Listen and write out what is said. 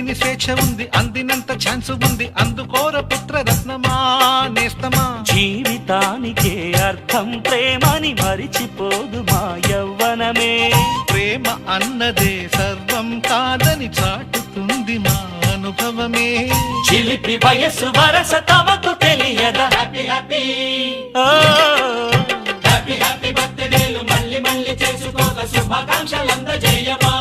లేని స్వేచ్ఛ ఉంది, అందినంత ఛాన్స్ ఉంది, అందుకోర పుత్రరత్నమా నేస్తమా. జీవితానికే అర్థం ప్రేమని మరిచిపోదు మా యవ్వనమే. ప్రేమ అన్నదే సర్వం కాదని చాటుతుంది మా అనుభవమే. చిలిపి వయసు వరస తమకు తెలియదా. హ్యాపీ హ్యాపీ హ్యాపీ హ్యాపీ బర్త్డేలు మళ్ళీ మళ్ళీ చేసుకోగా శుభాకాంక్షలందజేయమా.